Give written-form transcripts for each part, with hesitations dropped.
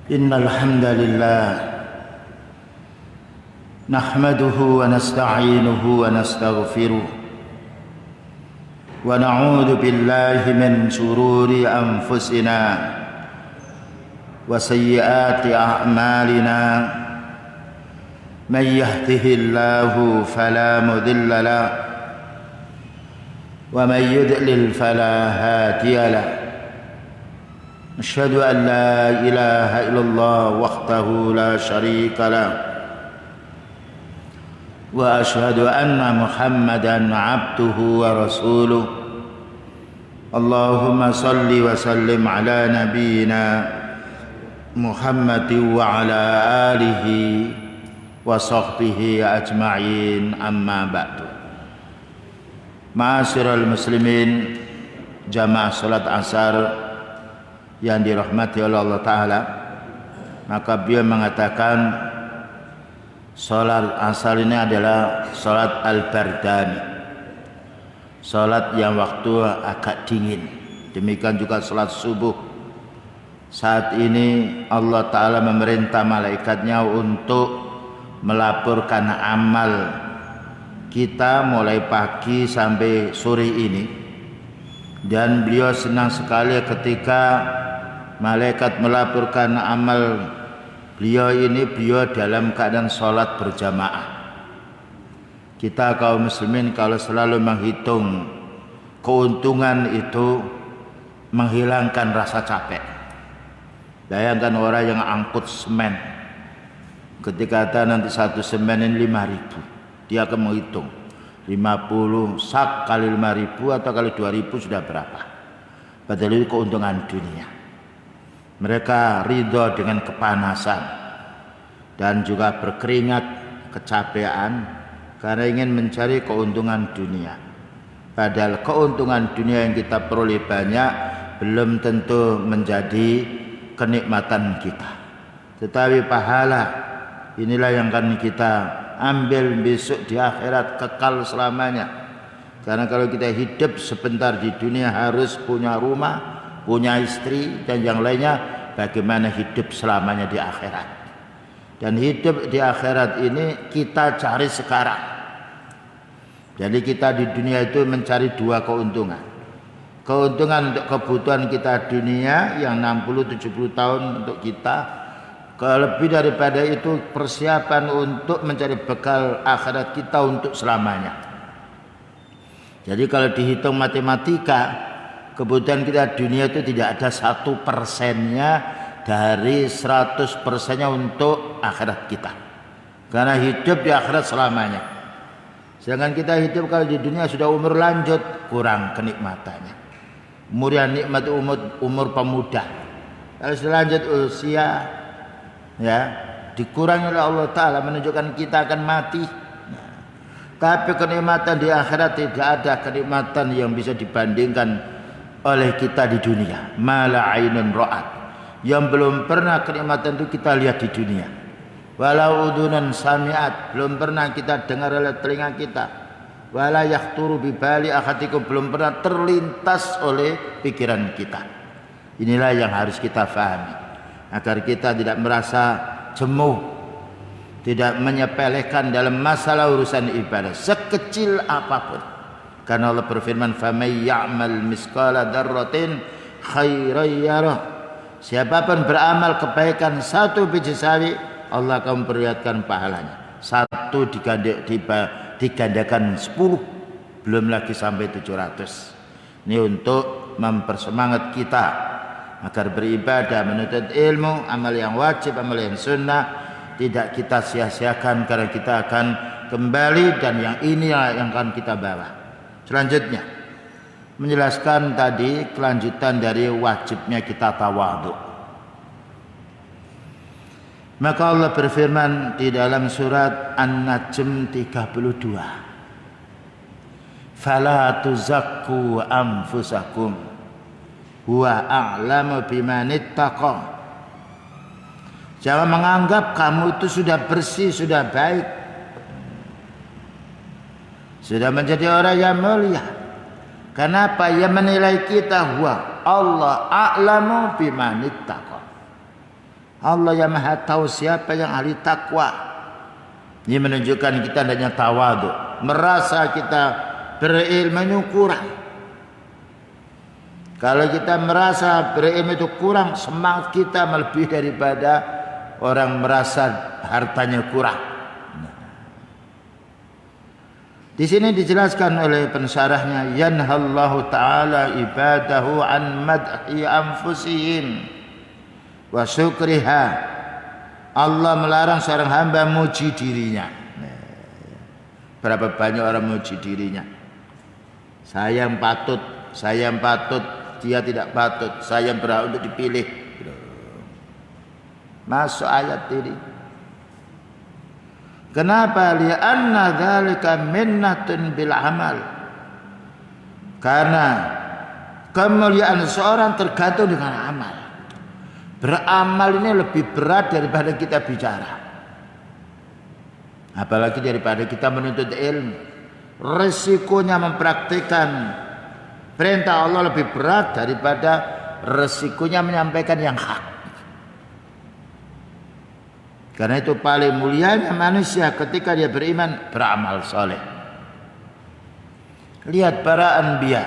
إن الحمد لله نحمده ونستعينه ونستغفره ونعوذ بالله من شرور أنفسنا وسيئات أعمالنا من يهده الله فلا مضل له ومن يضلل فلا هادي له أشهد أن لا إله إلا الله وحده لا شريك له وأشهد أن محمدا عبده ورسوله اللهم صل وسلم على نبينا محمد وعلى آله وصحبه أجمعين أما بعد. Ma'asyiral muslimin, jamaah salat asar yang dirahmati oleh Allah Ta'ala, maka beliau mengatakan salat asar ini adalah salat al-bardani, salat yang waktu agak dingin. Demikian juga salat subuh. Saat ini Allah Ta'ala memerintah malaikatnya untuk melaporkan amal kita mulai pagi sampai sore ini. Dan beliau senang sekali ketika malaikat melaporkan amal beliau ini, beliau dalam keadaan sholat berjamaah. Kita kaum muslimin kalau selalu menghitung keuntungan itu menghilangkan rasa capek. Bayangkan orang yang angkut semen, ketika ada nanti satu semen ini 5.000, dia akan menghitung 50 sak kali 5.000 atau kali 2.000 sudah berapa. Padahal itu keuntungan dunia. Mereka ridho dengan kepanasan dan juga berkeringat, kecapean karena ingin mencari keuntungan dunia. Padahal keuntungan dunia yang kita peroleh banyak belum tentu menjadi kenikmatan kita. Tetapi pahala inilah yang akan kita ambil besok di akhirat, kekal selamanya. Karena kalau kita hidup sebentar di dunia harus punya rumah, punya istri dan yang lainnya, bagaimana hidup selamanya di akhirat. Dan hidup di akhirat ini kita cari sekarang. Jadi kita di dunia itu mencari dua keuntungan. Keuntungan untuk kebutuhan kita dunia yang 60-70 tahun untuk kita. Lebih daripada itu persiapan untuk mencari bekal akhirat kita untuk selamanya. Jadi kalau dihitung matematika, kebutuhan kita dunia itu tidak ada 1% dari 100% untuk akhirat kita. Karena hidup di akhirat selamanya. Sedangkan kita hidup kalau di dunia sudah umur lanjut, kurang kenikmatannya. Umur yang nikmat umur pemuda. Kalau sudah lanjut usia, ya dikurangi oleh Allah Ta'ala, menunjukkan kita akan mati. Tapi kenikmatan di akhirat tidak ada kenikmatan yang bisa dibandingkan oleh kita di dunia. Mala ainun ra'at, yang belum pernah kenikmatan itu kita lihat di dunia. Walau udunan sami'at, belum pernah kita dengar oleh telinga kita. Wala yahturu bibali akhatikum, belum pernah terlintas oleh pikiran kita. Inilah yang harus kita fahami agar kita tidak merasa jemuh, tidak menyepelekan dalam masalah urusan ibadah sekecil apapun. Karena Allah berfirman, "Faman ya'mal misqala dzarratin khairan yarah." Siapapun beramal kebaikan satu biji sawi, Allah akan memperlihatkan pahalanya. Satu digandakan 10, belum lagi sampai 700. Ini untuk mempersemangat kita agar beribadah, menuntut ilmu, amal yang wajib, amal yang sunnah tidak kita sia-siakan, karena kita akan kembali dan yang inilah yang akan kita bawa. Selanjutnya menjelaskan tadi kelanjutan dari wajibnya kita tawadhu. Maka Allah berfirman di dalam surat An-Najm 32, "Fala tuzakku anfusakum huwa a'lamu bimanittaqa." Jangan menganggap kamu itu sudah bersih, sudah baik, sudah menjadi orang yang mulia. Kenapa? Yang menilai kita huwa Allah a'lamu bimanittaqa. Allah yang maha tahu siapa yang ahli takwa. Ini menunjukkan kita adanya tawadu. Merasa kita berilmu kurang. Kalau kita merasa berilmu itu kurang, semangat kita melebihi daripada orang merasa hartanya kurang. Di sini dijelaskan oleh pensyarahnya, yanhallahu ta'ala ibadahu an madhi anfusihim wa syukriha. Allah melarang seorang hamba muji dirinya. Berapa banyak orang muji dirinya? Saya yang patut, dia tidak patut. Saya yang berhak untuk dipilih. Masuk ayat ini. Kenapa? Li'anna dzalika minnatun bil amal. Karena kemuliaan seorang tergantung dengan amal. Beramal ini lebih berat daripada kita bicara. Apalagi daripada kita menuntut ilmu. Resikonya mempraktikkan perintah Allah lebih berat daripada resikonya menyampaikan yang hak. Karena itu paling mulianya manusia ketika dia beriman, beramal soleh. Lihat para anbiya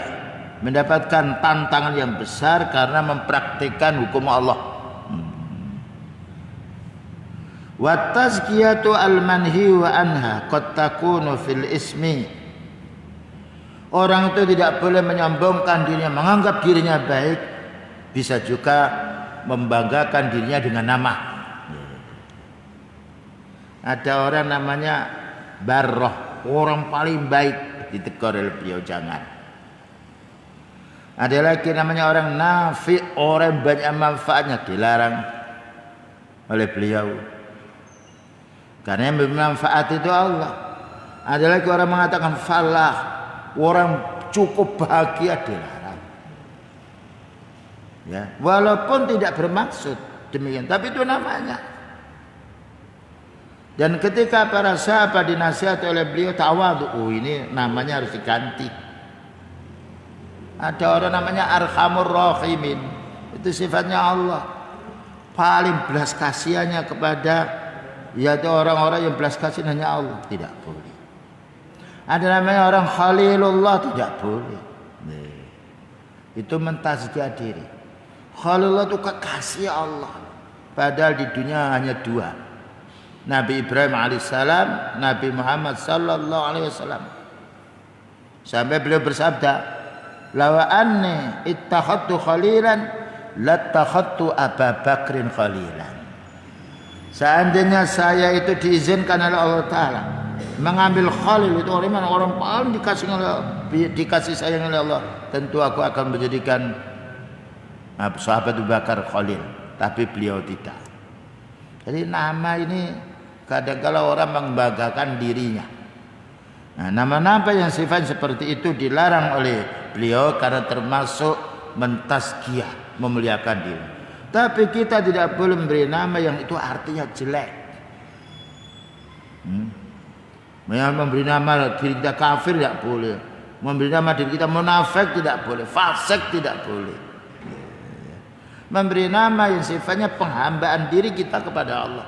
mendapatkan tantangan yang besar karena mempraktikkan hukum Allah. Wa tazkiyatu al-manhi wa anha qad takunu fil ismi. Orang itu tidak boleh menyombongkan dirinya, menganggap dirinya baik, bisa juga membanggakan dirinya dengan nama. Ada orang namanya Barroh, orang paling baik, ditegur oleh beliau, jangan. Ada lagi namanya orang Nafi, orang banyak manfaatnya, dilarang oleh beliau. Karena yang bermanfaat itu Allah. Ada lagi orang mengatakan falah, orang cukup bahagia, dilarang. Ya, walaupun tidak bermaksud demikian, tapi itu namanya. Dan ketika para sahabat dinasihati oleh beliau tawadhu, ini namanya harus diganti. Ada orang namanya Arhamur Rahimin, itu sifatnya Allah. Paling belas kasihannya kepada yaitu orang-orang yang belas kasihan hanya Allah, tidak boleh. Ada namanya orang Khalilullah, tidak boleh. Itu mentazkiyah diri. Khalilullah itu kekasih Allah. Padahal di dunia hanya dua, Nabi Ibrahim alaihissalam, Nabi Muhammad sallallahu alaihi wasallam. Sampai beliau bersabda, "Law anni ittakhadtu khalilan lattakhadtu Abu Bakrin khalilan." Seandainya saya itu diizinkan oleh Allah Ta'ala mengambil khalil, itu orang paling dikasih sayang oleh Allah, tentu aku akan menjadikan sahabat Abu Bakar khalil. Tapi beliau tidak. Jadi nama ini kadang-kala orang membanggakan dirinya. Nah, nama-nama yang sifat seperti itu dilarang oleh beliau karena termasuk mentazkiyah, memuliakan diri. Tapi kita tidak boleh memberi nama yang itu artinya jelek. Yang memberi nama diri kita kafir tidak boleh. Memberi nama diri kita munafik tidak boleh. Fasik tidak boleh. Memberi nama yang sifatnya penghambaan diri kita kepada Allah.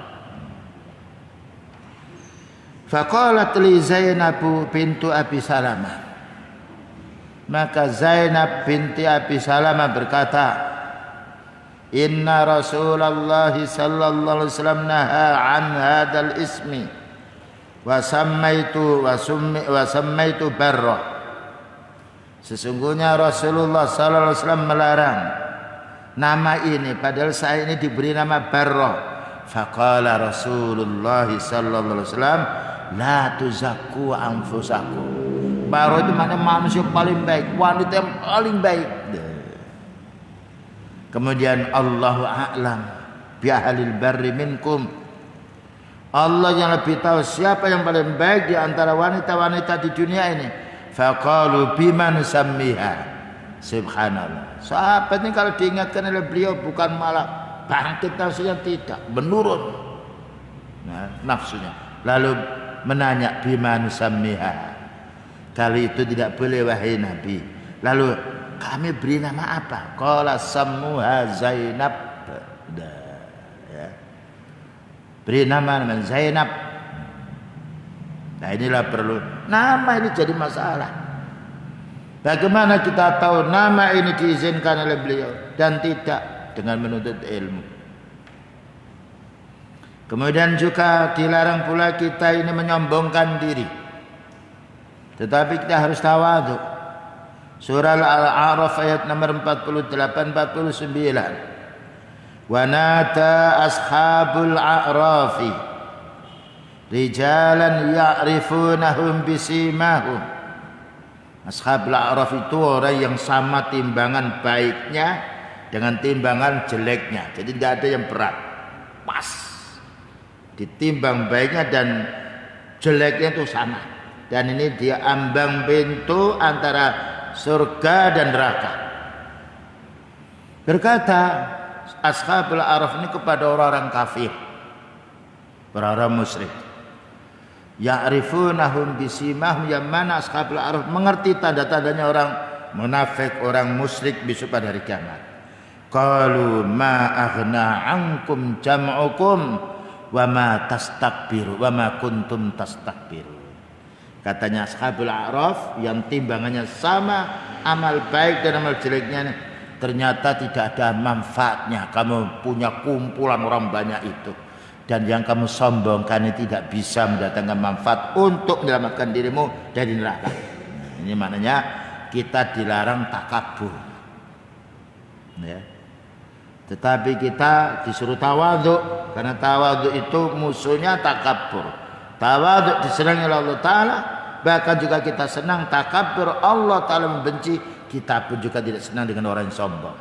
Faqalat li Zainab bintu Abi Salamah. Maka Zainab binti Abi Salamah berkata, Inna Rasulullah sallallahu alaihi wasallam naha an hadzal ismi wa sammaitu barra. Sesungguhnya Rasulullah sallallahu alaihi wasallam melarang nama ini, padahal saya ini diberi nama Barra. Faqala Rasulullah sallallahu alaihi wasallam la tuzakku anfusakum. Barra itu maknanya manusia paling baik, wanita yang paling baik. Kemudian Allahu a'lam bi ahlil barri minkum. Allah yang lebih tahu siapa yang paling baik di antara wanita-wanita di dunia ini. Faqalu biman sammiha. Subhanallah. Sahabat ini kalau diingatkan oleh beliau bukan malah bangkit nafsunya, tidak, menurun nafsunya. Lalu menanya biman sammiha. Kali itu tidak boleh wahai Nabi. Lalu kami beri nama apa? Qala sammuha Zainab. Ya. Beri nama Zainab. Nah inilah perlu. Nama ini jadi masalah. Bagaimana kita tahu nama ini diizinkan oleh beliau dan tidak? Dengan menuntut ilmu. Kemudian juga dilarang pula kita ini menyombongkan diri. Tetapi kita harus tawadhu. Surah Al-A'raf ayat nomor 48-49. Wa nata ashabul a'rafi rijalan ya'rifunahum bisimahum. Ashabul a'raf itu orang yang sama timbangan baiknya dengan timbangan jeleknya. Jadi tidak ada yang berat. Pas. Ditimbang baiknya dan jeleknya itu sama. Dan ini dia ambang pintu antara surga dan neraka. Berkata Ashabul A'raf ini kepada orang-orang kafir, orang-orang musyrik. Ya'rifunahum bisimahum, yang mana Ashabul A'raf mengerti tanda-tandanya orang munafik, orang musyrik besok pada hari kiamat. Qalu ma aghna ankum jam'ukum wa ma tastakbiru wa ma kuntum tastakbiru. Katanya Ashabul A'raf yang timbangannya sama, amal baik dan amal jeleknya, ternyata tidak ada manfaatnya kamu punya kumpulan orang banyak itu, dan yang kamu sombongkan ini tidak bisa mendatangkan manfaat untuk menyelamatkan dirimu dari neraka. Ini maknanya kita dilarang takabur, ya. Tetapi kita disuruh tawadhu, karena tawadhu itu musuhnya takabur. Tawadhu disenangi oleh Allah Ta'ala, bahkan juga kita senang takabur, Allah Ta'ala membenci. Kita pun juga tidak senang dengan orang yang sombong.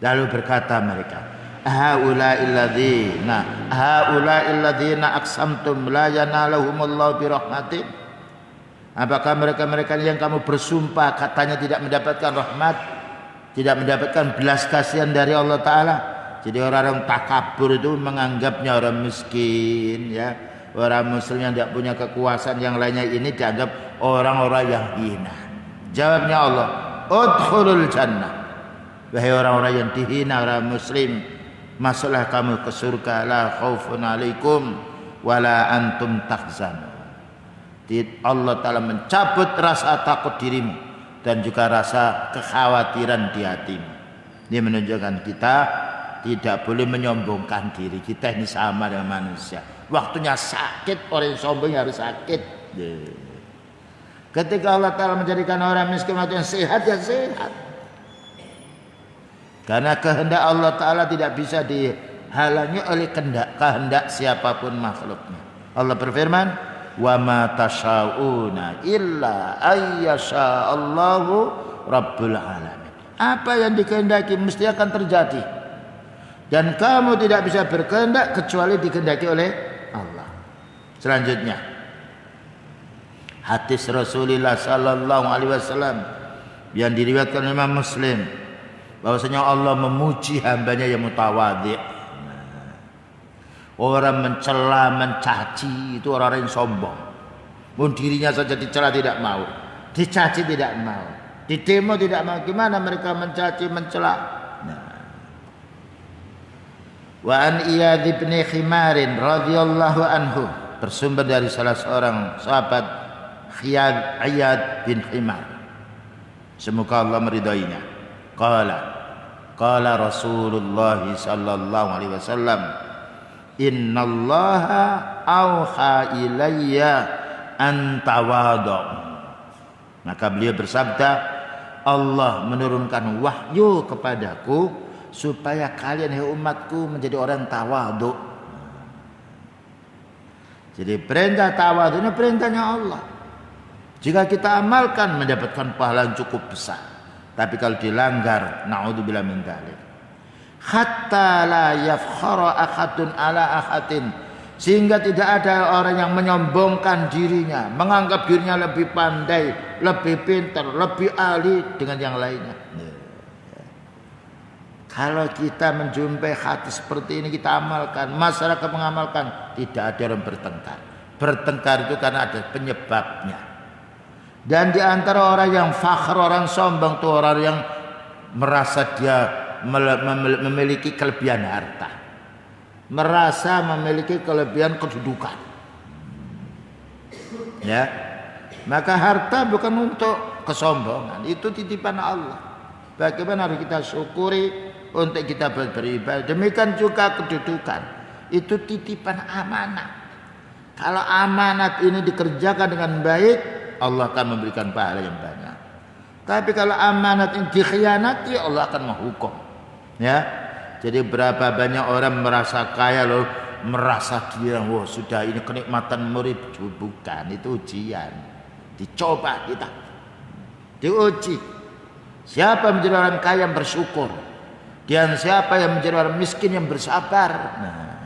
Lalu berkata mereka, haula'il ladzina aqsamtum la yanalahumullahu birahmatin. Apakah mereka-mereka yang kamu bersumpah katanya tidak mendapatkan rahmat, tidak mendapatkan belas kasihan dari Allah Ta'ala? Jadi orang-orang takabur itu menganggapnya orang miskin, ya, orang muslim yang tidak punya kekuasaan yang lainnya ini dianggap orang-orang yang hina. Jawabnya Allah, udkhulul jannah. Wahai orang-orang yang dihina, orang muslim, masuklah kamu ke surga, la khaufun alaikum wala antum tahzanun. Allah Ta'ala mencabut rasa takut dirimu dan juga rasa kekhawatiran di hatimu. Ini menunjukkan kita tidak boleh menyombongkan diri. Kita ini sama dengan manusia. Waktunya sakit, orang yang sombong harus sakit. Ketika Allah Ta'ala menjadikan orang miskin yang sehat, ya sehat. Karena kehendak Allah Ta'ala tidak bisa dihalangi oleh kehendak siapapun makhluknya. Allah berfirman, wa ma tasyauna illa ayyasha Allahu rabbul alamin. Apa yang dikehendaki mesti akan terjadi. Dan kamu tidak bisa berkehendak kecuali dikehendaki oleh Allah. Selanjutnya, hadis Rasulullah sallallahu alaihi wasallam yang diriwayatkan oleh Imam Muslim, bahwasanya Allah memuji hambanya yang mutawadhi. Orang mencela, mencaci itu orang yang sombong. Pun dirinya saja dicela tidak mau, dicaci tidak mau, didemo tidak mau. Gimana mereka mencaci, mencela? Wa an Iyad bin Himar radhiyallahu anhu, bersumber dari salah seorang sahabat, Iyad bin Himar, semoga Allah meridainya. Qala Rasulullah sallallahu alaihi wasallam, innallaha auha ilayya an tawadu. Maka beliau bersabda, Allah menurunkan wahyu kepadaku supaya kalian, hai umatku, menjadi orang tawadhu. Jadi perintah tawadhu ini perintahnya Allah. Jika kita amalkan mendapatkan pahala yang cukup besar. Tapi kalau dilanggar, naudzubillah min dzalik. Hatta la yafkhara ahadun ala ahadin, sehingga tidak ada orang yang menyombongkan dirinya, menganggap dirinya lebih pandai, lebih pintar, lebih ahli dengan yang lainnya. Kalau kita menjumpai hati seperti ini, kita amalkan, masyarakat mengamalkan, tidak ada orang bertengkar. Bertengkar itu karena ada penyebabnya. Dan di antara orang yang fakhr, orang sombong, itu orang yang merasa dia memiliki kelebihan harta. merasa memiliki kelebihan kedudukan. Ya, maka harta bukan untuk kesombongan, itu titipan Allah. Bagaimana harus kita syukuri untuk kita beribadah. Demikian juga kedudukan, itu titipan amanah. Kalau amanat ini dikerjakan dengan baik, Allah akan memberikan pahala yang banyak. Tapi kalau amanat ini dikhianati, Allah akan menghukum. Ya, jadi berapa banyak orang merasa kaya loh, merasa dia, wah sudah ini kenikmatan murid. Bukan, itu ujian. Dicoba kita, diuji. Siapa menjadi orang kaya yang bersyukur, dan siapa yang menjadi orang miskin yang bersabar. Nah,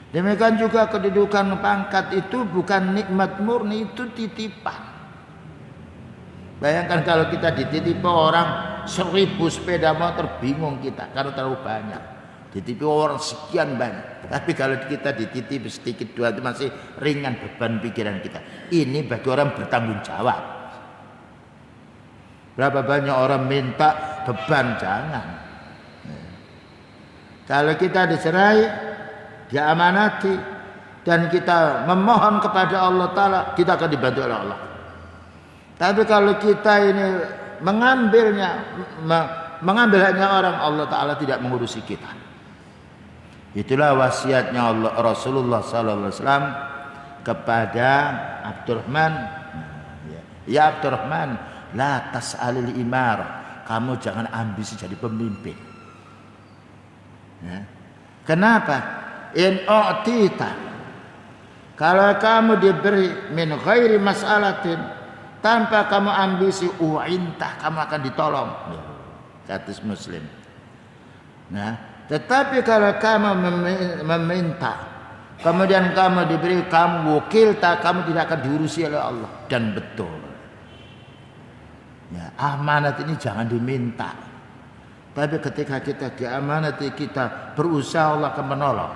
demikian juga kedudukan pangkat itu bukan nikmat murni, itu titipan. Bayangkan kalau kita dititipi orang 1000 sepeda motor, bingung kita karena terlalu banyak. Dititipi orang sekian banyak. Tapi kalau kita dititipi sedikit dua itu masih ringan beban pikiran kita. Ini bagi orang bertanggung jawab. Berapa banyak orang minta beban, jangan. Kalau kita diserai, diamanati, dan kita memohon kepada Allah Ta'ala, kita akan dibantu oleh Allah. Tapi kalau kita ini mengambil haknya orang, Allah Ta'ala tidak mengurusi kita. Itulah wasiatnya Allah, Rasulullah SAW kepada Abdurrahman. Ya Abdurrahman, la tas'alil imarah, kamu jangan ambisi jadi pemimpin. Ya. Kenapa? In u'tita, kalau kamu diberi min ghairi mas'alatin, tanpa kamu ambisi, u'intah, kamu akan ditolong. Hadis Muslim. Nah, tetapi kalau kamu meminta, kemudian kamu diberi, kamu wukilta, kamu tidak akan diurusi oleh Allah. Dan betul. Ya, amanat ini jangan diminta. Tapi ketika kita diamanati, kita berusaha, Allah akan menolong.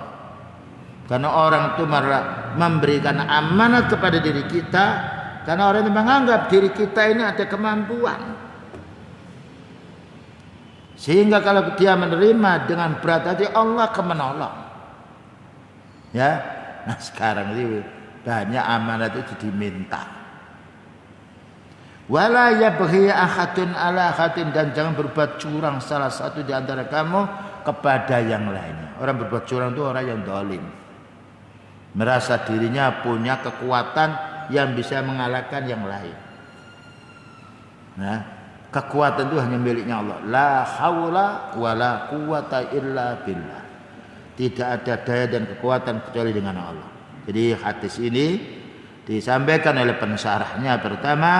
Karena orang itu memberikan amanat kepada diri kita, karena orang itu menganggap diri kita ini ada kemampuan. Sehingga kalau dia menerima dengan berat hati, Allah akan menolong. Ya, nah sekarang ini banyak amanat itu diminta. Wala yabghi ahadun ala ahadin, dan jangan berbuat curang salah satu di antara kamu kepada yang lainnya. Orang berbuat curang itu orang yang zalim. Merasa dirinya punya kekuatan yang bisa mengalahkan yang lain. Nah, kekuatan itu hanya miliknya Allah. La haula wala quwata illa billah. Tidak ada daya dan kekuatan kecuali dengan Allah. Jadi hadis ini disampaikan oleh pensarahnya. Pertama,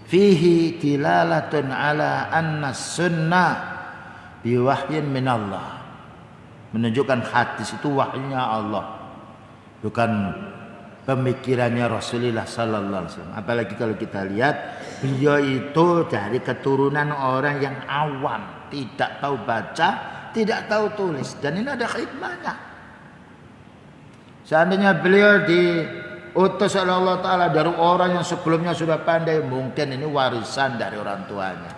fihi dilalatun ala anna sunnah biwahyin minallah, menunjukkan hadis itu wahyunya Allah, bukan pemikirannya Rasulullah sallallahu alaihi wasallam. Apalagi kalau kita lihat beliau itu dari keturunan orang yang awam, tidak tahu baca, tidak tahu tulis, dan ini ada hikmahnya. Seandainya beliau diutus oleh Allah Ta'ala dari orang yang sebelumnya sudah pandai, mungkin ini warisan dari orang tuanya.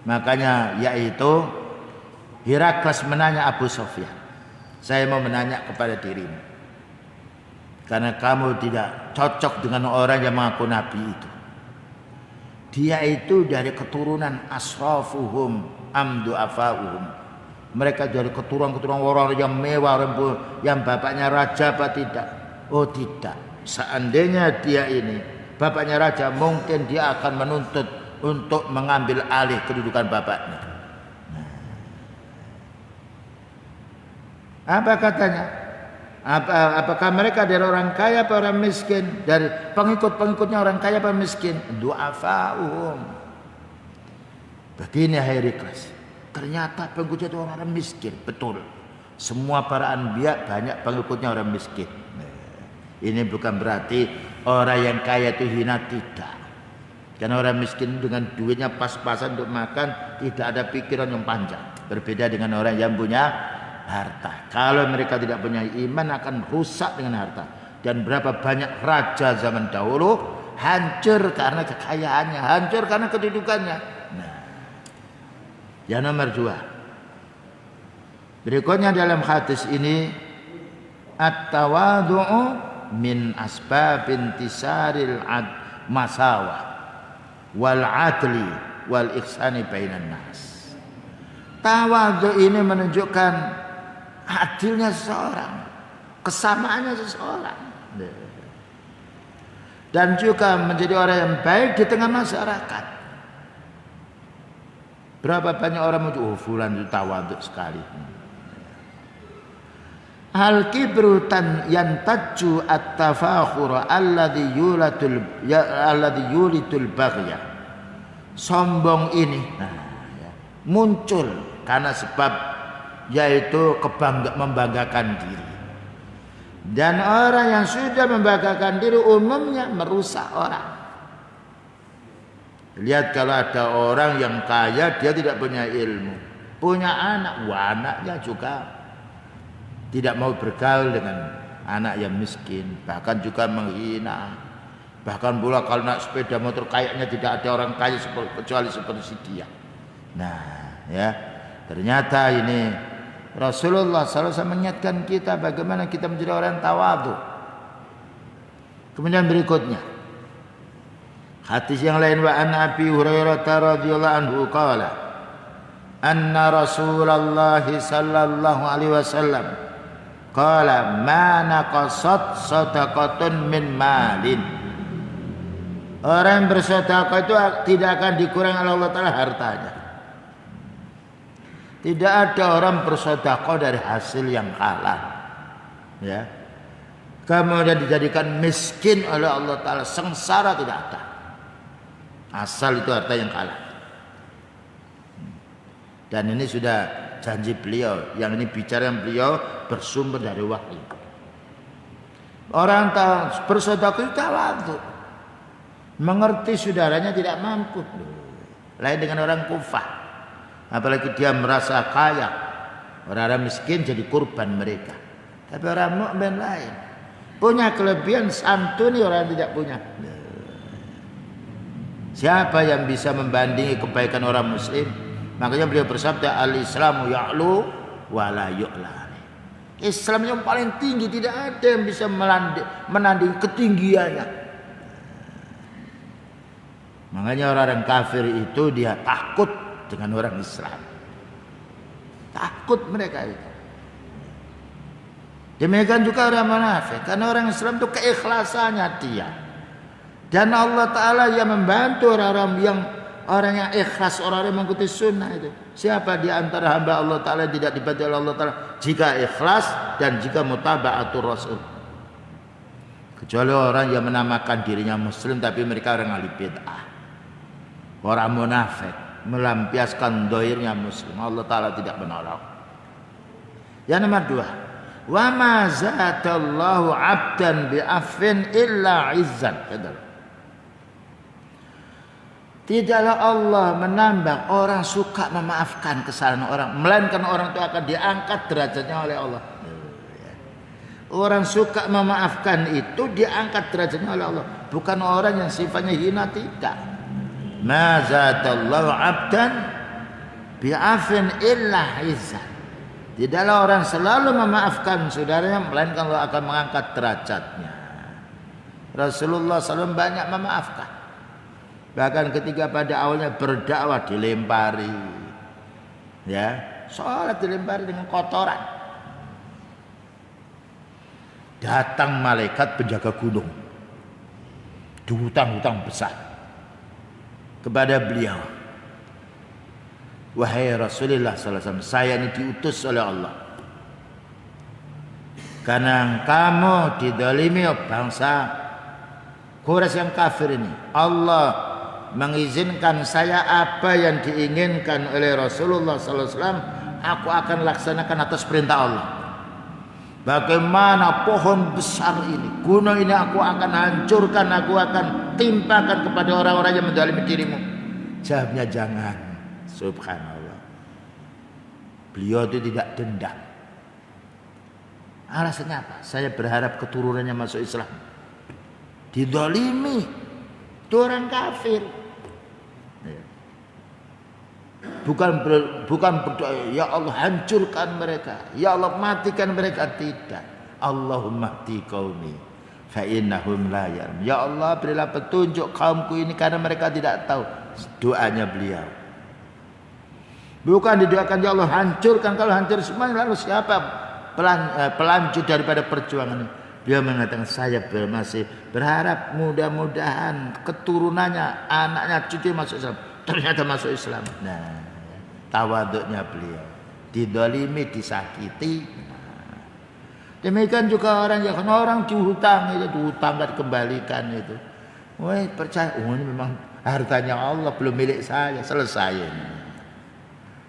Makanya yaitu Herakles menanya Abu Sufyan, saya mau menanya kepada dirimu, karena kamu tidak cocok dengan orang yang mengaku nabi itu. Dia itu dari keturunan asrafuhum amdu'afa'uhum. Mereka dari keturunan orang yang mewah, yang bapaknya raja apa tidak? Oh tidak. Seandainya dia ini bapaknya raja, mungkin dia akan menuntut untuk mengambil alih kedudukan bapaknya. Apa katanya? Apakah mereka dari orang kaya atau orang miskin? Dari pengikut-pengikutnya orang kaya atau miskin? Du'afa'uhum. Begini Herakles, ternyata pengikutnya itu orang miskin. Betul. Semua para anbiya banyak pengikutnya orang miskin. Ini bukan berarti orang yang kaya itu hina, tidak. Karena orang miskin dengan duitnya pas-pasan untuk makan, tidak ada pikiran yang panjang. Berbeda dengan orang yang punya harta. Kalau mereka tidak punya iman, akan rusak dengan harta. Dan berapa banyak raja zaman dahulu hancur karena kekayaannya, hancur karena kedudukannya. Nah, yang nomor 2, Berikutnya dalam hadis ini, at-tawadhu'u min asbab intisaril masawah wal adli wal ihsani bainan nas. Tawadhu ini menunjukkan adilnya seseorang, kesamaannya seseorang, dan juga menjadi orang yang baik di tengah masyarakat. Berapa banyak orang menuju, oh fulan itu tawadhu sekali. Al-kibru yantaju at-tafakhur alladhi yulidul baghya. Sombong ini muncul karena sebab yaitu membanggakan diri. Dan orang yang sudah membanggakan diri umumnya merusak orang. Lihat kalau ada orang yang kaya, dia tidak punya ilmu, punya anak, anaknya juga tidak mau bergaul dengan anak yang miskin, bahkan juga menghina. Bahkan pula kalau naik sepeda motor kayaknya tidak ada orang kaya kecuali seperti dia. Nah, ya, ternyata ini Rasulullah SAW mengingatkan kita bagaimana kita menjadi orang tawadhu. Kemudian berikutnya, hadis yang lain, wa an Abi Hurairah radhiyallahu anhu qala anna Rasulullah sallallahu alaihi wasallam qala ma naqasat sadaqatun min malin. Orang yang bersedekah itu tidak akan dikurangi oleh Allah Ta'ala hartanya. Tidak ada orang bersedekah dari hasil yang halal, ya. Kemudian dijadikan miskin oleh Allah Ta'ala, sengsara, tidak ada. Asal itu harta yang halal. Dan ini sudah janji beliau, yang ini bicara yang beliau bersumber dari wahyu. Orang bersedekah itu tawadhu, mengerti saudaranya tidak mampu. Lain dengan orang kufah, apalagi dia merasa kaya, orang-orang miskin jadi kurban mereka. Tapi orang mukmin lain, punya kelebihan, santuni orang yang tidak punya. Siapa yang bisa membandingi kebaikan orang muslim? Makanya beliau bersabda, al-Islamu ya'lu wa la yu'la. Islam yang paling tinggi, tidak ada yang bisa menandingi ketinggiannya. Makanya orang-orang kafir itu dia takut dengan orang Islam. Takut mereka itu. Demikian juga orang munafik, karena orang Islam itu keikhlasannya dia. Dan Allah Ta'ala yang membantu orang yang ikhlas, orang yang mengikuti sunnah itu. Siapa di antara hamba Allah Ta'ala tidak dibantu oleh Allah Ta'ala jika ikhlas dan jika mutaba'atul Rasul? Kecuali orang yang menamakan dirinya muslim tapi mereka orang ahli bid'ah, orang munafik, melampiaskan dohirnya muslim. Allah Ta'ala tidak menolong. Yang nomor dua, wa ma zadallahu abdan bi'afin illa izzan. Tidaklah Allah menambah orang suka memaafkan kesalahan orang, melainkan orang itu akan diangkat derajatnya oleh Allah. Orang suka memaafkan itu diangkat derajatnya oleh Allah, bukan orang yang sifatnya hina, tidak. Ma zadallahu abdan bi'afin illa izzan. Tidaklah orang selalu memaafkan saudaranya, melainkan Allah akan mengangkat derajatnya. Rasulullah SAW banyak memaafkan. Bahkan ketika pada awalnya berdakwah dilempari, ya, sholat dilempari dengan kotoran. Datang malaikat penjaga gunung, dihutang-hutang besar kepada beliau. Wahai Rasulullah SAW, saya ini diutus oleh Allah karena kamu didolimi bangsa Quraisy yang kafir ini. Allah mengizinkan saya apa yang diinginkan oleh Rasulullah SAW, aku akan laksanakan atas perintah Allah. Bagaimana pohon besar ini, gunung ini aku akan hancurkan, aku akan timpakan kepada orang-orang yang menzalimi dirimu. Jawabnya jangan. Subhanallah. Beliau itu tidak dendam. Alasannya apa? Saya berharap keturunannya masuk Islam. Didolimi, itu orang kafir. bukan berdoa ya Allah hancurkan mereka, ya Allah matikan mereka, tidak. Allahumma hdi qaumi fa innahum la ya'lamun. Ya Allah berilah petunjuk kaumku ini karena mereka tidak tahu. Doanya beliau. Bukan didoakan ya Allah hancurkan, kalau hancur semuanya lalu siapa pelanjut daripada perjuangan ini? Dia mengatakan saya masih berharap mudah-mudahan keturunannya, anaknya, cucu masuk Islam. Ternyata masuk Islam. Nah, tawaduknya beliau. Didolimi, disakiti. Demikian juga orang yang orang dihutang itu, dihutang dan dikembalikan itu. Wah percaya, oh ini memang hartanya Allah, belum milik saya. Selesai ini.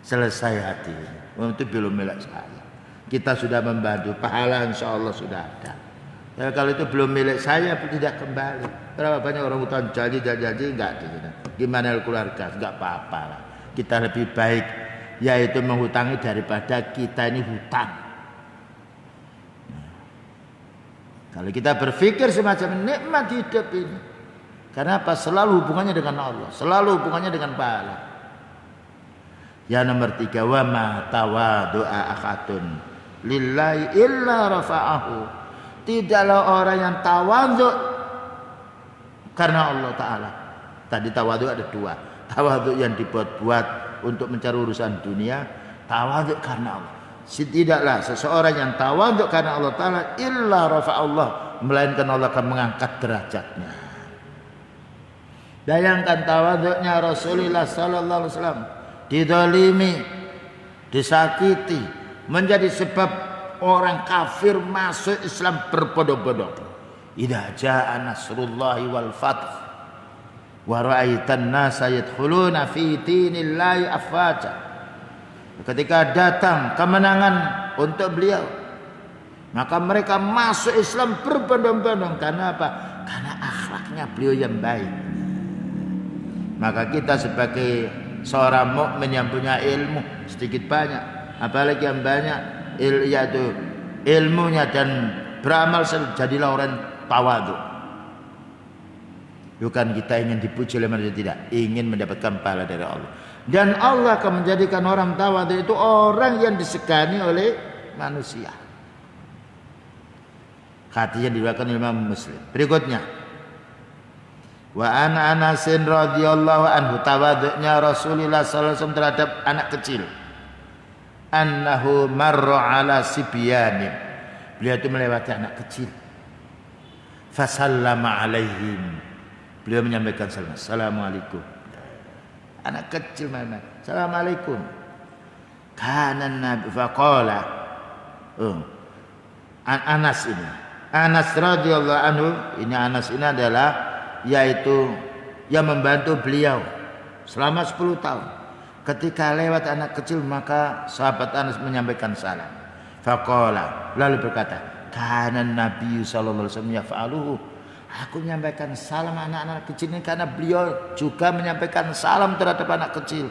Selesai hati ini. Oh, itu belum milik saya. Kita sudah membantu, pahala insya Allah sudah ada. Ya, kalau itu belum milik saya tidak kembali. Berapa banyak orang hutang janji enggak gitu. Gimana keluarga? Enggak apa-apa lah. Kita lebih baik yaitu menghutangi daripada kita ini hutang. Kalau kita berpikir semacam nikmat hidup ini. Karena apa? Selalu hubungannya dengan Allah, selalu hubungannya dengan pahala. Yang nomor 3, wa ma tawadu'a ahadun lillahi illa rafa'ahu. Tidaklah orang yang tawadhu karena Allah Ta'ala. Tadi tawadhu ada 2. Tawadhu yang dibuat-buat untuk mencari urusan dunia. Tawadhu karena Allah. Tidaklah seseorang yang tawadhu karena Allah Ta'ala illa rafa'allah, melainkan Allah akan mengangkat derajatnya. Bayangkan tawadhunya Rasulullah sallallahu alaihi wasallam didolimi, disakiti, menjadi sebab orang kafir masuk Islam berbondong-bondong. Idza jaa nasrullahi wal fath wa ra'aitan nasa yadkhuluna fi dinillahi afwaja. Ketika datang kemenangan untuk beliau, maka mereka masuk Islam berbondong-bondong. Karena apa? Karena akhlaknya beliau yang baik. Maka kita sebagai seorang mukmin yang punya ilmu sedikit banyak, apalagi yang banyak yaitu ilmunya dan beramal, jadilah orang tawadhu. Bukan kita ingin dipuji oleh manusia, tidak, ingin mendapatkan pahala dari Allah. Dan Allah akan menjadikan orang tawadhu itu orang yang disegani oleh manusia. Hadis yang diriwayatkan Imam Muslim. Berikutnya, wa an Anasin radhiyallahu anhu, tawadhunya Rasulullah sallallahu alaihi wasallam terhadap anak kecil. Annahu marra ala sibyanin, beliau itu melewati anak kecil. Fasallama alaihim, beliau menyampaikan salam, assalamualaikum. Anak kecil mana? Assalamualaikum. Kana nabi faqala, Anas ini, Anas radhiyallahu anhu, ini Anas ini adalah yaitu yang membantu beliau selama 10 tahun. Ketika lewat anak kecil, maka sahabat Anas menyampaikan salam. Faqala, lalu berkata, kana Nabi sallallahu alaihi wasallam yaf'aluhu. Aku menyampaikan salam anak-anak kecil ini karena beliau juga menyampaikan salam terhadap anak kecil.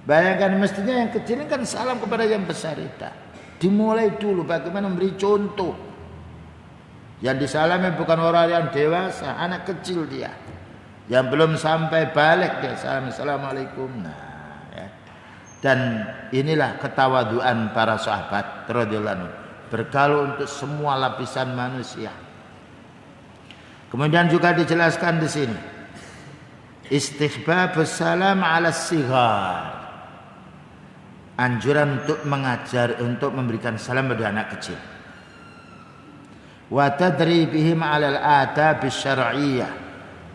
Bayangkan, mestinya yang kecil ini kan salam kepada yang besar itu. Dimulai dulu bagaimana memberi contoh. Yang disalami bukan orang yang dewasa, anak kecil dia. Yang belum sampai balik dia salam, assalamualaikum. Nah, ya. Dan inilah ketawaduan para sahabat radhiyallahu anhu, bergaul untuk semua lapisan manusia. Kemudian juga dijelaskan di sini istihbabus salam ala sighar, anjuran untuk mengajar, untuk memberikan salam pada anak kecil. Wa tadribihim ala al-adab syar'iyyah,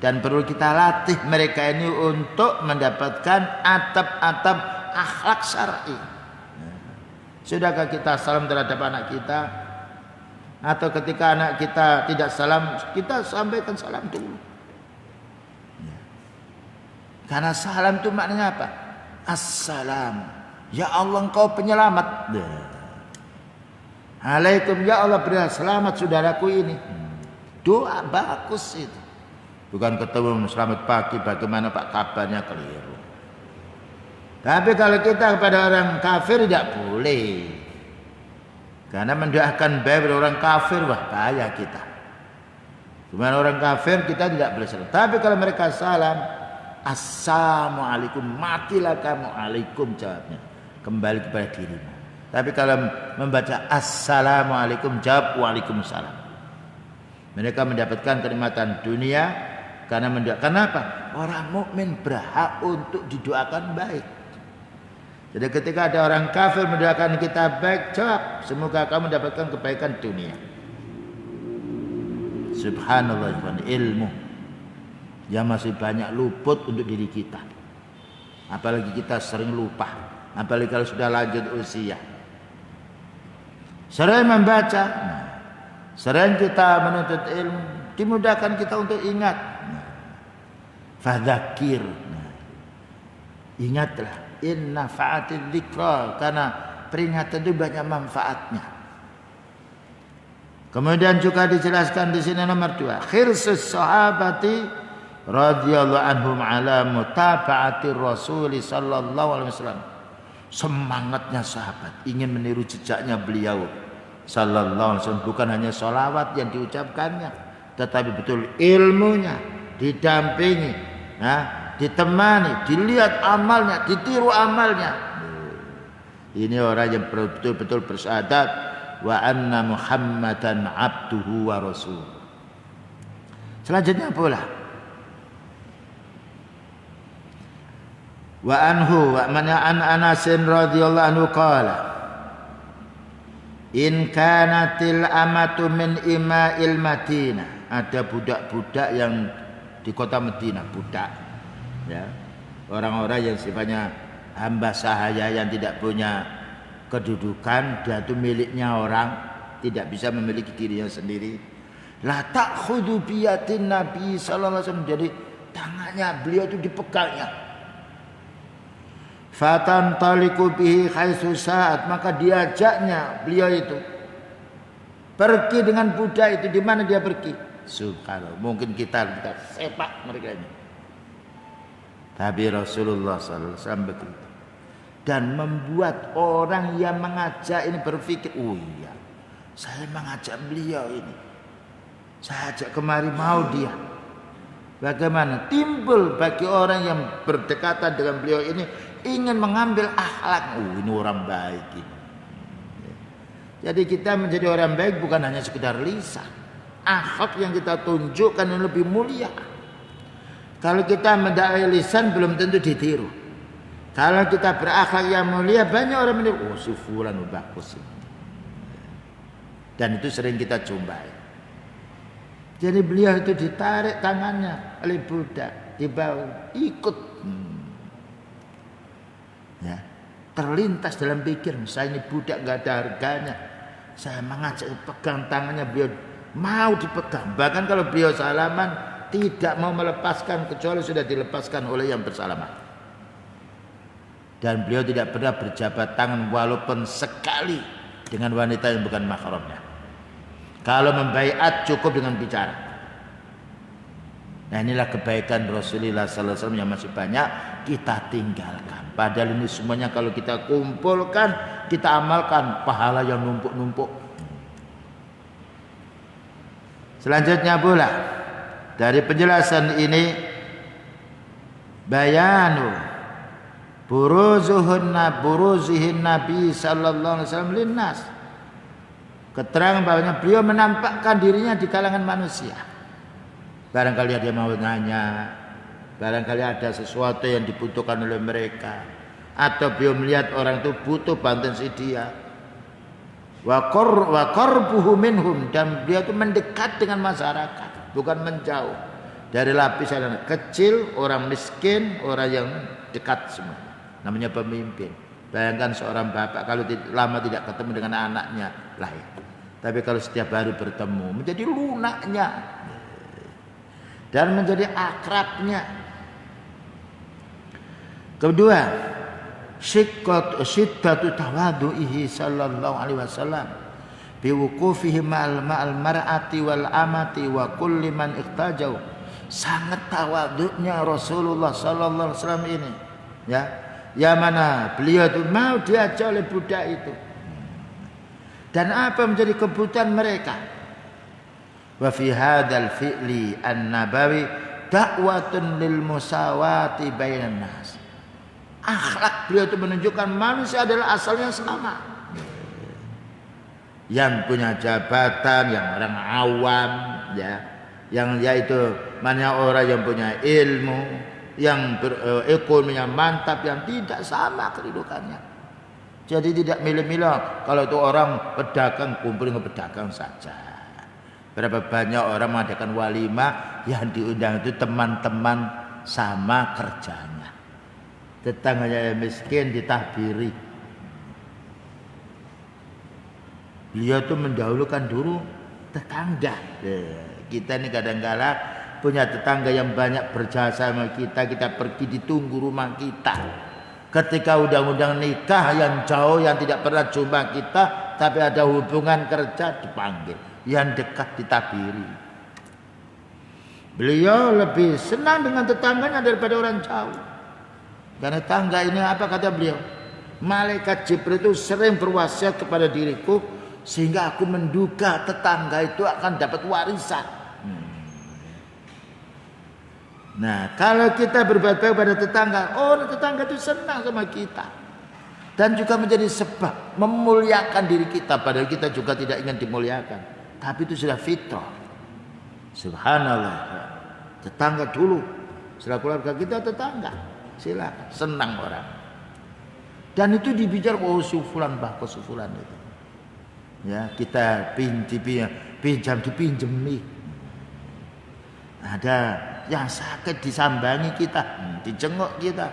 dan perlu kita latih mereka ini untuk mendapatkan adab-adab akhlak syar'i. Sudahkah kita salam terhadap anak kita? Atau ketika anak kita tidak salam, kita sampaikan salam dulu. Karena salam itu maknanya apa? Assalam, ya Allah engkau penyelamat. Alaikum, ya Allah berilah selamat saudaraku ini. Doa bagus itu. Bukan ketemu selamat pagi, bagaimana Pak kabarnya, keliru. Tapi kalau kita kepada orang kafir tidak boleh. Karena mendoakan baik pada orang kafir, wah bahaya kita. Cuma orang kafir kita tidak boleh salam. Tapi kalau mereka salam, assalamualaikum, matilah kamu, alaikum jawabnya, kembali kepada dirimu. Tapi kalau membaca assalamualaikum, jawab waalaikumsalam. Mereka mendapatkan kenikmatan dunia karena kenapa? Orang mukmin berhak untuk didoakan baik. Jadi ketika ada orang kafir mendoakan kita baik, jawab semoga kamu mendapatkan kebaikan dunia. Subhanallah, ilmu yang masih banyak luput untuk diri kita. Apalagi kita sering lupa, apalagi kalau sudah lanjut usia. Sering membaca, sering kita menuntut ilmu, dimudahkan kita untuk ingat. Fadzakir, ingatlah, inna fa'atid dzikra, karena peringatan itu banyak manfaatnya. Kemudian juga dijelaskan di sini nomor 2, khirsus sahabati radhiyallahu anhum ala mutaba'ati Rasul sallallahu alaihi wasallam. Semangatnya sahabat ingin meniru jejaknya beliau sallallahu alaihi wasallam, bukan hanya sholawat yang diucapkannya, tetapi betul ilmunya didampingi, ditemani, dilihat amalnya, ditiru amalnya. Ini orang yang betul-betul bersyahadat wa anna Muhammadan abduhu wa rasul. Selanjutnya pula wa anhu wa man an Anas radhiyallahu anhu qala in kanatil amatu min ima'il Madinah. Ada budak-budak yang di kota Madinah, budak ya, orang-orang yang sifatnya hamba sahaya yang tidak punya kedudukan, dia itu miliknya orang, tidak bisa memiliki dirinya sendiri. La ta'khudhu biyatin Nabi sallallahu alaihi wasallam, jadi tangannya beliau itu dipegangnya. Fatan taliku bihi haitsu sa'at, maka diajaknya beliau itu pergi dengan budak itu di mana dia pergi. Subhanallah, mungkin kita sepak mereka ini. Tapi Rasulullah sallallahu alaihi wasallam begitu. Dan membuat orang yang mengajak ini berpikir, oh iya, saya mengajak beliau ini, saya ajak kemari, mau dia. Bagaimana? Timbul bagi orang yang berdekatan dengan beliau ini ingin mengambil akhlak. Oh, ini orang baik ini. Jadi kita menjadi orang baik bukan hanya sekedar lisan. Akhlak yang kita tunjukkan yang lebih mulia. Kalau kita mendakwai lisan belum tentu ditiru. Kalau kita berakhlak yang mulia, banyak orang meniru, oh si fulan bagus ini. Dan itu sering kita jumpai. Jadi beliau itu ditarik tangannya oleh budak, dibawa, ikut. Ya, terlintas dalam pikiran, saya ini budak nggak ada harganya. Saya mengajak pegang tangannya, beliau mau dipegang. Bahkan kalau beliau salaman, tidak mau melepaskan kecuali sudah dilepaskan oleh yang bersalaman. Dan beliau tidak pernah berjabat tangan walaupun sekali dengan wanita yang bukan mahramnya. Kalau membaiat cukup dengan bicara. Nah, inilah kebaikan Rasulullah sallallahu alaihi wasallam yang masih banyak kita tinggalkan. Padahal ini semuanya kalau kita kumpulkan, kita amalkan, pahala yang numpuk-numpuk. Selanjutnya pula dari penjelasan ini bayanu buruzihin Nabi sallallahu alaihi wasallam linnas. Keterangan bahwanya beliau menampakkan dirinya di kalangan manusia. Barangkali dia mau nanya, barangkali ada sesuatu yang dibutuhkan oleh mereka, atau beliau melihat orang itu butuh bantuan si dia. Wa qarbuhu minhum, dan beliau itu mendekat dengan masyarakat, bukan menjauh. Dari lapisan kecil, orang miskin, orang yang dekat semua. Namanya pemimpin. Bayangkan seorang bapak kalau lama tidak ketemu dengan anaknya lahir. Tapi kalau setiap hari bertemu menjadi lunaknya dan menjadi akrabnya. Kedua, syiddatu tawadhu'ihi sallallahu alaihi wasallam biwuqufihi ma'al mar'ati wal amati wa kulli man ikhtajau. Sangat tawadhu'nya Rasulullah sallallahu alaihi wasallam ini, ya. Yang mana beliau itu mau diajak oleh budak itu. Dan apa menjadi kebutuhan mereka? Wa fi hadzal fi'li an-nabawi dakwatun lil musawati bainan nas. Akhlak beliau itu menunjukkan manusia adalah asalnya sama. Yang punya jabatan, yang orang awam, ya, yang yaitu mana orang yang punya ilmu, yang ekonominya mantap, yang tidak sama kedudukannya. Jadi tidak milih-milih. Kalau itu orang pedagang, kumpul dengan pedagang saja. Berapa banyak orang mengadakan walimah, yang diundang itu teman-teman sama kerjanya. Tetangganya yang miskin ditahbiri. Beliau itu mendahulukan dulu tetangga. Kita ini kadang-kala punya tetangga yang banyak berjasa sama kita. Kita pergi ditunggu rumah kita. Ketika undang-undang nikah yang jauh, yang tidak pernah jumpa kita, tapi ada hubungan kerja, dipanggil. Yang dekat ditabiri. Beliau lebih senang dengan tetangganya daripada orang jauh. Karena tangga ini apa kata beliau? Malaikat Jibril itu sering berwasiat kepada diriku, sehingga aku menduga tetangga itu akan dapat warisan. Nah, kalau kita berbuat baik pada tetangga, tetangga itu senang sama kita. Dan juga menjadi sebab memuliakan diri kita, padahal kita juga tidak ingin dimuliakan. Tapi itu sudah fitrah. Subhanallah. Tetangga dulu. Setelah keluarga kita tetangga. Silakan, senang orang. Dan itu dibicarakan, sufulan bagus sufulan itu. Ya, kita pinjam dipinjemi. Ada yang sakit disambangi kita, dijenguk kita.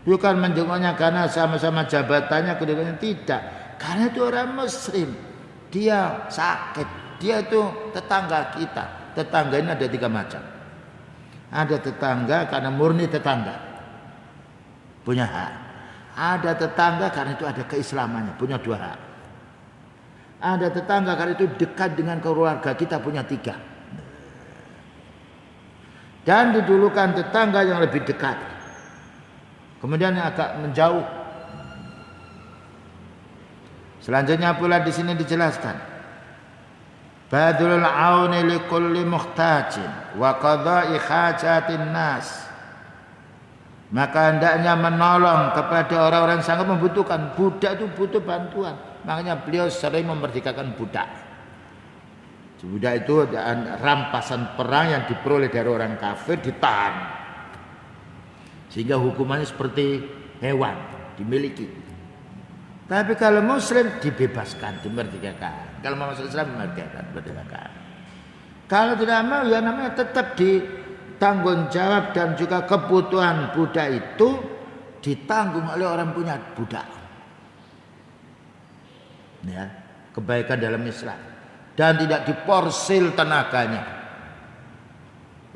Bukan menjenguknya karena sama-sama jabatannya, kedudukannya, tidak. Karena itu orang muslim. Dia sakit, dia itu tetangga kita. Tetangga ini ada 3 macam. Ada tetangga karena murni tetangga, punya hak. Ada tetangga karena itu ada keislamannya, punya 2 hak. Ada tetangga karena itu dekat dengan keluarga kita, punya 3. Dan didulukan tetangga yang lebih dekat, kemudian yang agak menjauh. Selanjutnya pula di sini dijelaskan, badlul auni li kulli muhtajin wa qada'i hajatin nas. Maka hendaknya menolong kepada orang-orang yang sangat membutuhkan. Budak itu butuh bantuan. Makanya beliau sering memerdekakan budak. Budak itu rampasan perang yang diperoleh dari orang kafir, ditahan. Sehingga hukumannya seperti hewan, dimiliki. Tapi kalau muslim dibebaskan, dimerdekakan. Kalau mau masuk Islam dimerdekakan. Kalau tidak mau, ya namanya tetap ditanggung jawab, dan juga kebutuhan budak itu ditanggung oleh orang punya budak. Ya, kebaikan dalam Islam, dan tidak diporsil tenaganya.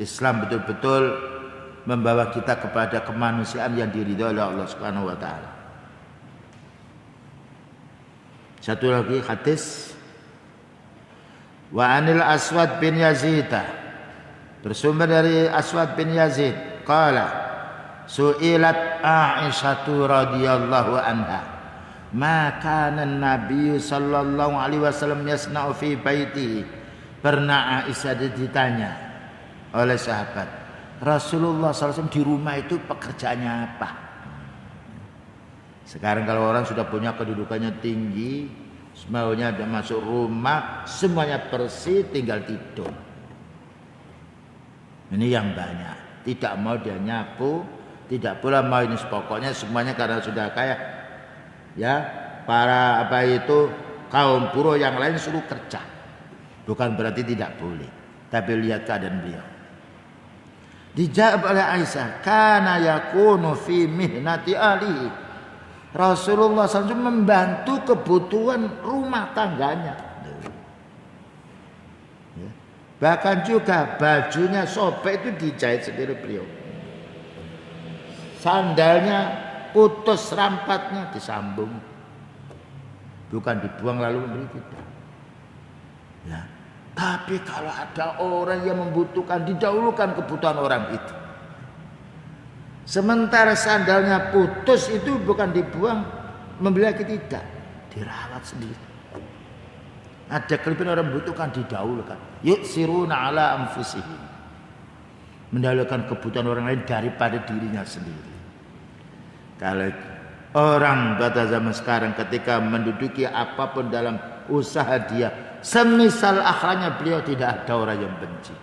Islam betul-betul membawa kita kepada kemanusiaan yang diridhoi oleh Allah Subhanahu wa taala. Satu lagi hadis, wa anil Aswad bin Yazid, bersumber dari Aswad bin Yazid, qala su'ilat Aisyah radhiyallahu anha, ma kana an-nabiy sallallahu alaihi wasallam yasna'u fi baitihi. Pernah Aisyah ditanya oleh sahabat, Rasulullah SAW di rumah itu pekerjaannya apa? Sekarang kalau orang sudah punya kedudukannya tinggi, maunya ada masuk rumah, semuanya bersih, tinggal tidur. Ini yang banyak. Tidak mau dia nyapu, tidak pula mau ini, pokoknya semuanya karena sudah kaya. Ya, para kaum buruh yang lain suruh kerja. Bukan berarti tidak boleh, tapi lihat keadaan beliau. Dijawab oleh Aisyah, kana yakunu fi mihnati ahlihi. Rasulullah SAW membantu kebutuhan rumah tangganya. Bahkan juga bajunya sobek itu dijahit sendiri beliau. Sandalnya putus rampatnya disambung. Bukan dibuang lalu memberi kita. Ya. Tapi kalau ada orang yang membutuhkan, didahulukan kebutuhan orang itu. Sementara sandalnya putus itu bukan dibuang, membeli lagi, tidak, dirawat sendiri. Ada kelebihan orang membutuhkan, didahulukan. Yu'siruna ala anfusihim. mendahulukan kebutuhan orang lain daripada dirinya sendiri. Kalau orang pada zaman sekarang ketika menduduki apapun dalam usaha dia, semisal akhlaknya beliau, tidak ada orang yang benci.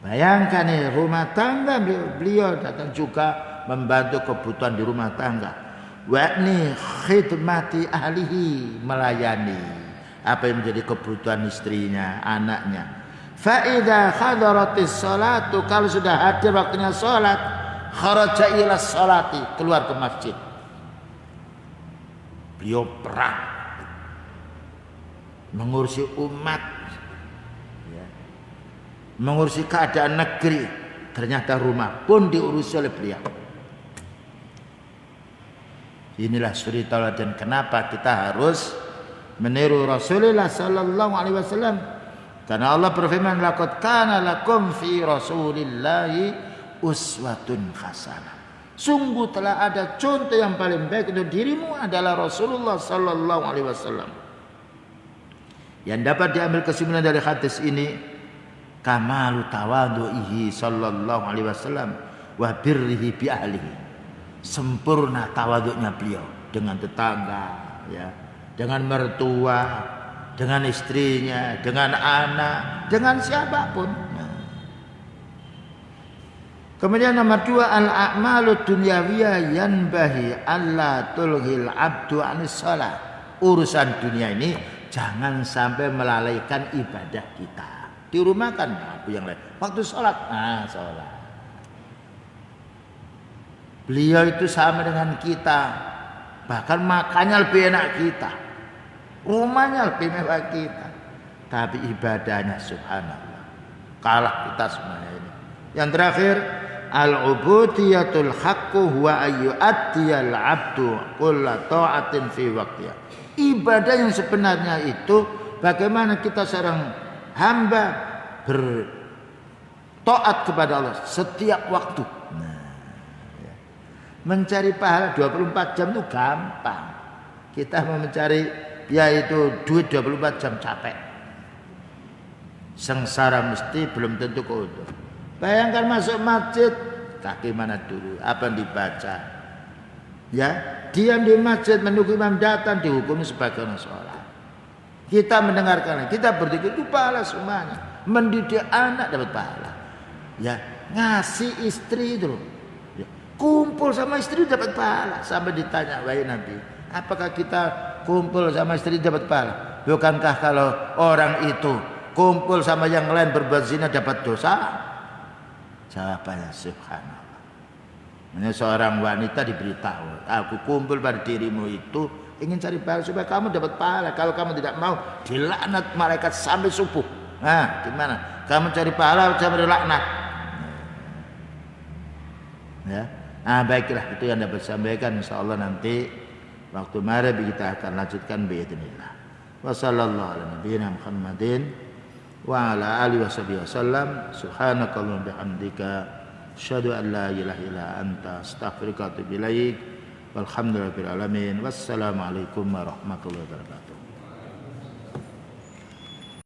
Bayangkan nih, rumah tangga beliau datang juga membantu kebutuhan di rumah tangga. Wa'ni khidmati ahlihi, melayani apa yang menjadi kebutuhan istrinya, anaknya. Fa'idha khadaratis salatu, kalau sudah hadir waktunya salat, kharaja ila salati, keluar ke masjid. Beliau perang, mengurusi umat, ya, mengurusi keadaan negeri. Ternyata rumah pun diurusi oleh beliau. Inilah suri tauladan kenapa kita harus meniru Rasulullah sallallahu alaihi wasallam. Karena Allah berfirman, laqad kana lakum fi Rasulillahi uswatun hasanah. Sungguh telah ada contoh yang paling baik untuk dirimu adalah Rasulullah sallallahu alaihi wasallam. Yang dapat diambil kesimpulan dari hadis ini, kamalu tawadhu'ihi sallallahu alaihi wasallam wa birrihi bi ahlihi. Sempurna tawaduknya beliau dengan tetangga, ya, dengan mertua, dengan istrinya, dengan anak, dengan siapapun. Kemudian nomor 2, al-a'malu dunyawiyah yanbahi alla tulghil abdu anis shalah. Urusan dunia ini jangan sampai melalaikan ibadah kita. Di rumah kan apa yang lain. Waktu sholat, sholat. Beliau itu sama dengan kita, bahkan makannya lebih enak kita, rumahnya lebih mewah kita, tapi ibadahnya subhanallah kalah kita semuanya ini. Yang terakhir, al-ubudiyatul haqqu huwa ayyu'addiyal abdu kulla ta'atin fi waqtiha. Ibadah yang sebenarnya itu bagaimana kita seorang hamba bertaat kepada Allah setiap waktu. Mencari pahala 24 jam itu gampang. Kita mau mencari yaitu duit 24 jam capek. Sengsara mesti belum tentu keutuh. Bayangkan masuk masjid, kaki mana dulu, apa yang dibaca. Ya, diam di masjid menunggu imam datang dihukumi sebagai orang sholat. Kita mendengarkan, kita berzikir itu pahala semuanya. Mendidik anak dapat pahala. Ya, ngasih istri itu loh. Kumpul sama istri dapat pahala. Sampai ditanya, wahai Nabi, apakah kita kumpul sama istri dapat pahala? Bukankah kalau orang itu kumpul sama yang lain berbuat zina dapat dosa? Jawabannya subhanallah. Ini seorang wanita diberitahu, aku kumpul pada dirimu itu ingin cari pahala supaya kamu dapat pahala. Kalau kamu tidak mau, dilaknat malaikat sampai subuh. Nah, gimana? Kamu cari pahala sampai dilaknat. Ya. Baiklah, itu yang dapat sampaikan. Insyaallah nanti waktu maghrib kita akan lanjutkan biidznillah. Wa sallallahu ala nabiyyina Muhammadin wa ala alihi wasallam. Subhanakallahumma bihamdika asyhadu an la ilaha illa anta astaghfiruka wa atubu ilaik. Walhamdulillahirabbil alamin. Wassalamualaikum warahmatullahi wabarakatuh.